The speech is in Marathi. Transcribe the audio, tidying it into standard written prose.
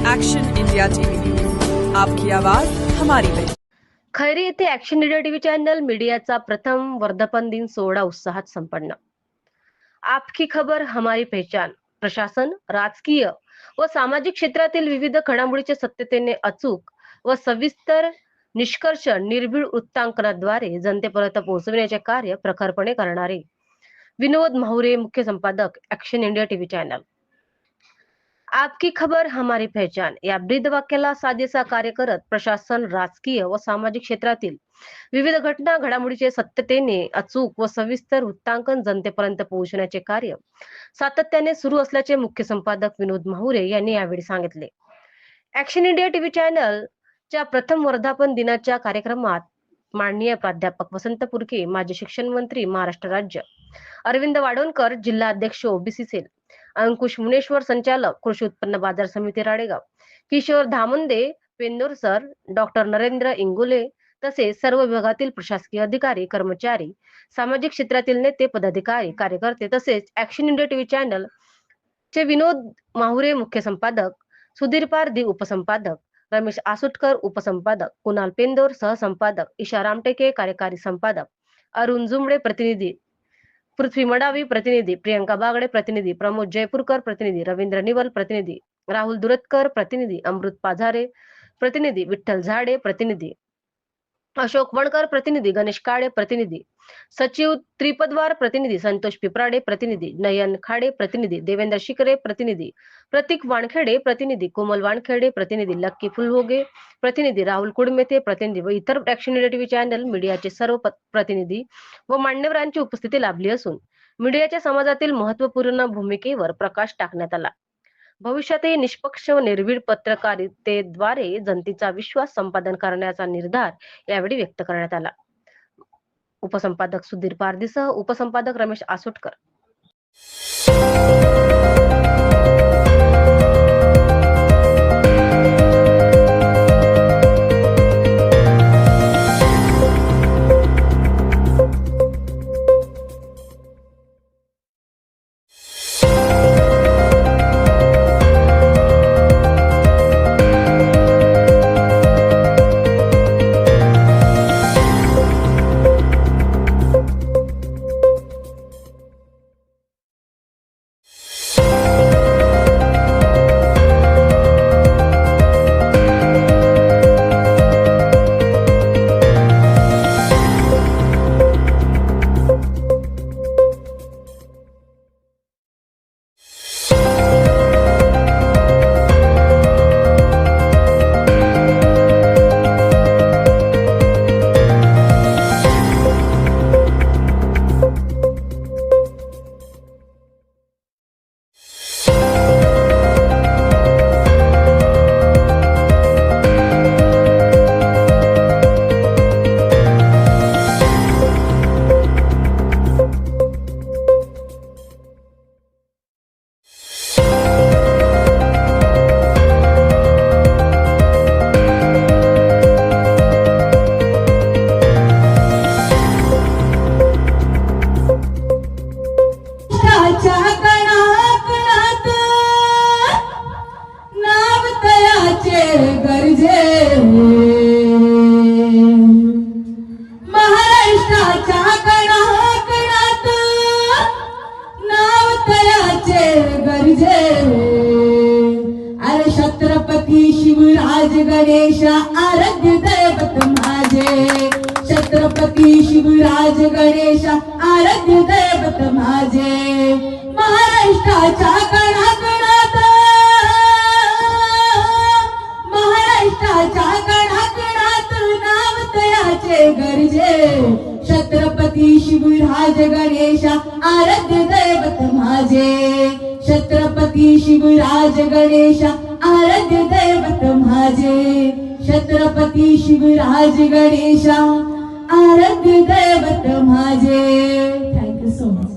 एक्शन इंडिया टीव्ही न्यूज, आपकी आवाज हमारी पहचान। खैरी येथे ऍक्शन इंडिया टीव्ही चॅनल मीडियाचा प्रथम वर्धापन दिन सोहळा उत्साहात संपन्न। आपकी खबर हमारी पहचान प्रशासन, राजकीय व सामाजिक क्षेत्रातील विविध घडामोडीचे सत्यतेने अचूक व सविस्तर निष्कर्ष निर्भीड वृत्तांकनाद्वारे जनतेपर्यंत पोहोचविण्याचे कार्य प्रखरपणे करणारे विनोद माहुरे, मुख्य संपादक, ऍक्शन इंडिया टीव्ही चॅनल। आपकी खबर हमारी पहचान या ब्रीद वाक्याला साजेसा कार्य करत प्रशासन, राजकीय व सामाजिक क्षेत्रातील विविध घटना घडामोडीचे सत्यतेने अचूक व सविस्तर वृत्तांकन जनतेपर्यंत पोहोचण्याचे कार्य सातत्याने सुरू असल्याचे मुख्य संपादक विनोद माहुरे यांनी यावेळी सांगितले। ऍक्शन इंडिया टीव्ही चॅनल च्या प्रथम वर्धापन दिनाच्या कार्यक्रमात माननीय प्राध्यापक वसंत पुरके, माजी शिक्षण मंत्री महाराष्ट्र राज्य, अरविंद वाडोणकर, जिल्हा अध्यक्ष ओबीसी सेल, अंकुश मुनेश्वर, संचालक कृषी उत्पन्न बाजार समिती राळेगाव, किशोर धामंदे, पेंदोर सर, डॉक्टर नरेंद्र इंगोले तसेच सर्व विभागातील प्रशासकीय अधिकारी, कर्मचारी, सामाजिक क्षेत्रातील नेते, पदाधिकारी, कार्यकर्ते तसेच ऍक्शन इंडिया टीव्ही चॅनल चे विनोद माहुरे मुख्य संपादक, सुधीर पारधी उपसंपादक, रमेश आसुटकर उपसंपादक, कुणाल पेंदोर सहसंपादक, ईशा रामटेके कार्यकारी संपादक, अरुण जुमडे प्रतिनिधी, पृथ्वी मडावी प्रतिनिधी, प्रियंका बागडे प्रतिनिधी, प्रमोद जयपूरकर प्रतिनिधी, रवींद्र निवल प्रतिनिधी, राहुल दुरतकर प्रतिनिधी, अमृत पाझारे प्रतिनिधी, विठ्ठल झाडे प्रतिनिधी, अशोक वणकर प्रतिनिधी, गणेश काळे प्रतिनिधी, सचिव त्रिपदवार प्रतिनिधी, संतोष पिपराडे प्रतिनिधी, नयन खाडे प्रतिनिधी, देवेंद्र शिकरे प्रतिनिधी, प्रतीक वानखेडे प्रतिनिधी, कोमल वानखेडे प्रतिनिधी, लक्की फुलभोगे प्रतिनिधी, राहुल कुडमेथे प्रतिनिधी व इतर ऍक्शन इंडिया टीव्ही चॅनल मीडियाचे सर्व प्रतिनिधी व मान्यवरांची उपस्थिती लाभली असून मीडियाच्या समाजातील महत्त्वपूर्ण भूमिकेवर प्रकाश टाकण्यात आला। भविष्यातही निष्पक्ष व निर्भीड पत्रकारितेद्वारे जनतेचा विश्वास संपादन करण्याचा निर्धार यावेळी व्यक्त करण्यात आला। उपसंपादक सुधीर पारधीसह उपसंपादक रमेश आसुटकर। महाराष्ट्राच्या कणाकणात नाव तयाचे गरजे। अरे छत्रपती शिवराज गणेश आराध्य दैवत माझे, छत्रपती शिवराज गणेश आराध्य दैवत माझे। महाराष्ट्राच्या कणाकणात, महाराष्ट्राच्या कणाकणात नाव तयाचे गरजे। छत्रपती शिवराज गणेश आराध्य दैवत माझे, छत्रपती शिवराज गणेश आराध्य दैवत माझे, छत्रपती शिवराज गणेश आराध्य दैवत माझे। Thank you so much.